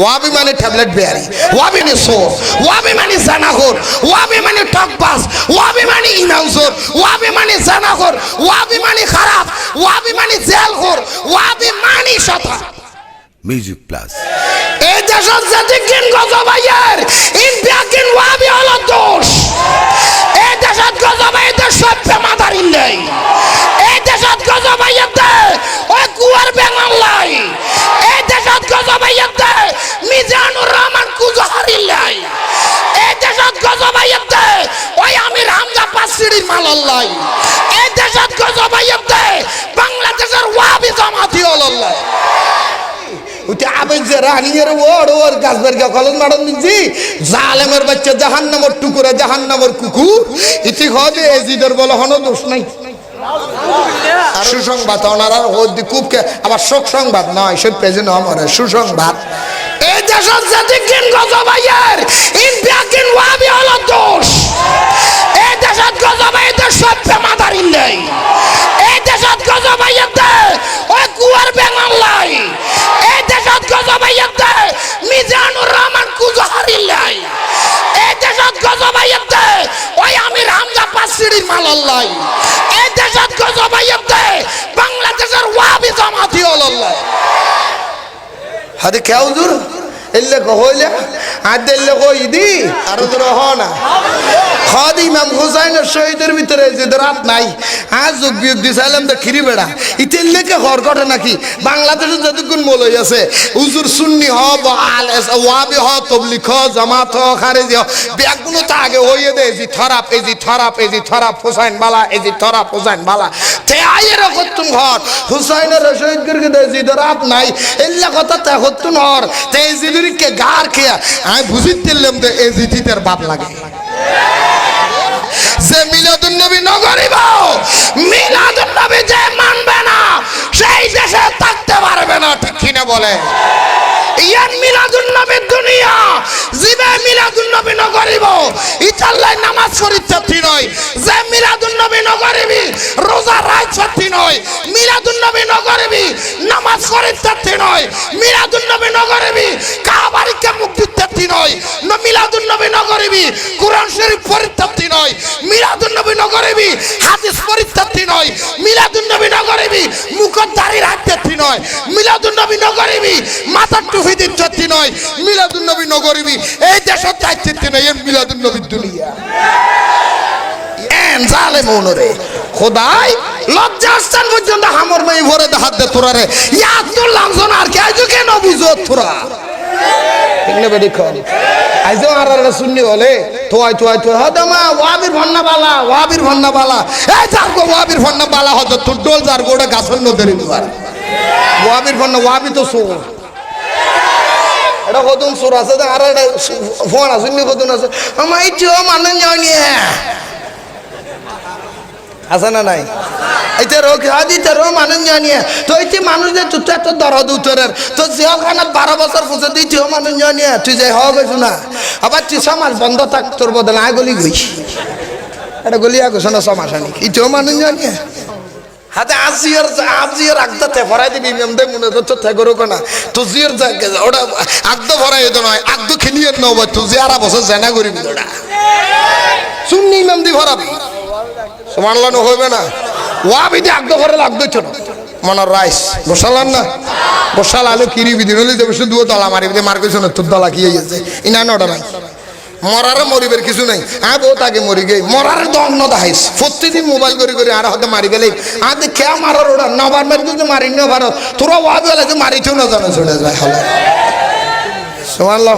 ওয়াবি মানে ট্যাবলেট বেয়ারি, ওয়াবি মানে সোর, ওয়াবি মানে জানাখোর, ওয়াবি মানে টকবাস, ওয়াবি মানে ইমামজোর, ওয়াবি মানে জানাখোর, ওয়াবি মানে খারাপ, ওয়াবি মানে জেলখোর, ওয়াবি মানে শতা। মিউজিক প্লাস এই দেশত যদি কিন গজবাইয়ের ইন ব্যাকিন ওয়াবি হলো দোষ। এই দেশত গজবাইয়ের সভ্য মাদারিন নেই। এই দেশত গজবাইয়ের ওই কুয়ার বেঙ্গলাই। এই দেশত গজবাইয়ের মিজানুর রহমান কুজহারিল নাই। এই দেশত গজবাইয়ের ওই আমির হামজা পাসিড়ির মালাল্লাই। এই দেশত গজবাইয়ের বাংলাদেশের ওয়াবি জামাতি হল্লাই। উঠে আবে যে রানিয়ের ওর ওর গাছবের কলম মারন দিছি জালেমের বাচ্চা জাহান্নামের টুকুরে জাহান্নামের কুকুর ইতি হবে এজিদের বলে হনো দোষ নাই। সুসংবাদ ওনারা খুবকে আবার শোক সংবাদ নয়, সে পেজে নয় সুসংবাদ। এই দেশের জাতি কিন গজবাইয়ের ইন ব্যাকিন ওয়াবি হলো দোষ। এই দেশত গজবাইয়ের সভ্য মাদারিন নেই। এই দেশত গজবাইয়ের ওই কুয়ার বেঙ্গলাই। এই দেশত গজবাইয়ের মিজানুর রহমান কুজহারিল নাই। এই দেশত গজবাইয়ের ওই আমির হামজা পাসিড়ির মালাল্লাই। এই দেশত গজবাইয়ের বাংলাদেশের ওয়াবি জামাতি হল্লাই। হাতে কেউ দূর এলে কইলে আদেলে কই দি আর তোর হ না খাদ ইমাম হুসাইনের শহীদের ভিতরে যে রাত নাই আজ যোগ বিয়োগ দিছিলাম তো খিরি বেড়া ইতেলে কে ঘর ঘটে নাকি বাংলাদেশে যতক্ষণ মলই আছে হুজুর সুন্নি হ বা আল ওয়াবি হ তাবলিগ হ জামাত হ খারেজি হ বেগুনো তো আগে হইয়ে দে জি থরাপ এজি থরাপ এজি থরাপ হুসাইন বালা এজি থরাপ হুসাইন বালা তে আইয়ের কতন ঘর হুসাইনের শহীদ করে দে জি রাত নাই এল্লা কথা তে কতন হর তে জি কে গার খেয়া আমি বুঝিয়ে দিলাম যে এই জিতিদের বাপ লাগে যে মিলাদুন নবী নগরিব মিলাদুন নবী যে মানবে না সেই দেশে থাকতে পারবে না, ঠিক কিনা বলে? ইয়ান মিলাদুন নবীর দুনিয়া জিবে মিলাদুন নবী নগরিব ইতাল্লাই নামাজ পড়িতে নয়, যে মিলাদুন নবী নগরিবি রোজা রাখতে নয়, মিলাদুন নবী নগরিবি নামাজ পড়িতে নয়, মিলাদুন নবী নগরিবি কাবারিকে মুখ দিতে নয়, মিলাদুন নবী নগরিবি কোরআন শরীফ পড়িতে নয়, মিলাদুন নবী নগরিবি হাদিস পড়িতে নয়, মিলাদুন নবী নগরিবি মুখত দাড়ি রাখতে নয়, মিলাদুন নবী নগরিবি মাথা টুপি দিতে নয়, মিলাদুন নবী নগরিবি এই দেশত চাইতে নয়, এই মিলাদুন নবীর দুনিয়া এন জালেম ওনরে খোদাই লজ্জাস্থান পর্যন্ত হামর মাই ভরে হাত দে তোরারে ইয়া তো লাঞ্জন আর কি আইজো কেন বুঝো তোরা ইংনে বেডি কোন আইজো আরারে শুননি বলে তোয় তোয় তোয় হদমা ওয়াবির ভন্না বালা এই জারগো ওয়াবির ভন্না বালা হদ তোর ডোল জারগোটা গাছন নদরি দুয়ার ওয়াবির ভন্না ওয়াবি তো সো এটা কদম সুর আছে আর এটা ফোন আছে নি কদম আছে আমার ইচ্ছো মানুষ জানি আছে না নাই এইতে রোগ আদিতে রো মানুষ জানিয়ে তো এইতে মানুষ যে তুই এত দরদ উত্তরের তো জেলখানাত 12 বছর ফুসে দিতে মানুষ জানিয়ে তুই যে হবে না আবার তুই সমাজ বন্ধ থাক তোর বদলে আয় গলি গই এটা গলি আগো শোনা সমাসানি ইতেও মানুষ জানিয়ে হাতে আজিয়ার আগদাতে ভরাই দিবি মেমদে মনে তো থেগরো কোনা তো জিয়ার জায়গা ওটা আগদ ভরাই তো নয় আগদ খেলিয়ে নব তুই যে আরা বছর জানা করিবি ওটা সুন্নি মেমদি ভরাবি সুবহানাল্লাহ হইবে না ওয়াবিতে আগদ ভরে লাগদই ছোট মনার রাইস গোসালান না গোসাল আলো কিরি বিধি হলে যে শুধু দলা মারিবি মার কইছ না তোর দলা কি হইছে ইনা নডা নাই মরারে মরিবের কিছু নাই আ বহুত আগে মরি গই মরারে দন্ন দাইস প্রতিদিন মোবাইল করি করি আর হতে মারি গেলে আদে কে মারার ওটা নবার মারি যদি মারি না ভারত তোরা ওয়াবি হলে যে মারিছেও না জানা চলে যায় হলো সুবহানাল্লাহ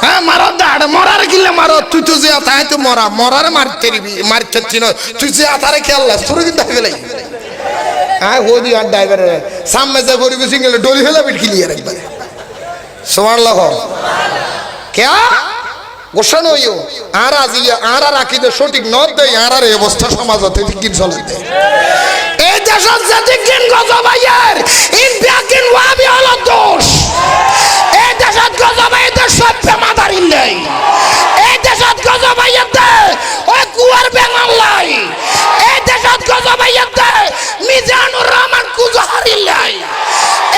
হ্যাঁ মারো দাঁড় মরার গিলে মারো তুই তো যে তাই তো মরারে মারতে মারতে চিনো তুই যে আতারে খেয়াল তোর কিন্তু গেলে হ্যাঁ হোদি আর ড্রাইভারের সামনে যে গরিব সিঙ্গেল ডলি ফেলা বিট ক্লিয়ার একবার সুবহানাল্লাহ কে গোসান হইও আর আজিয়া আর রাখিতে সঠিক নদ দেয় আর এই অবস্থা সমাজতে কিন চলতে এই দেশত জাতি কিন গজবাইয়ের ইন ব্যাকিন ওয়াবি হলো দোষ। এই দেশত গজবাইয়ের সভ্য মাদারিন নেই। এই দেশত গজবাইয়ের ওই কুয়ার বেঙ্গলাই। এই দেশত গজবাইয়ের মিজানুর রহমান কুজহারিল নাই।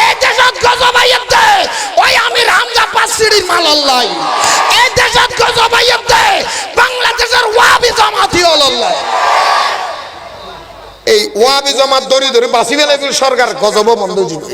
এই দেশত গজবাইয়ের ওই আমির আল্লাহ এই দেশত গজব আইতে বাংলাদেশের ওয়াহাবি জামাতি আল্লাহ এই ওয়াহাবি জামাত দরি ধরে বাঁচি ফেলে সরকার গজব বন্ধ দিবে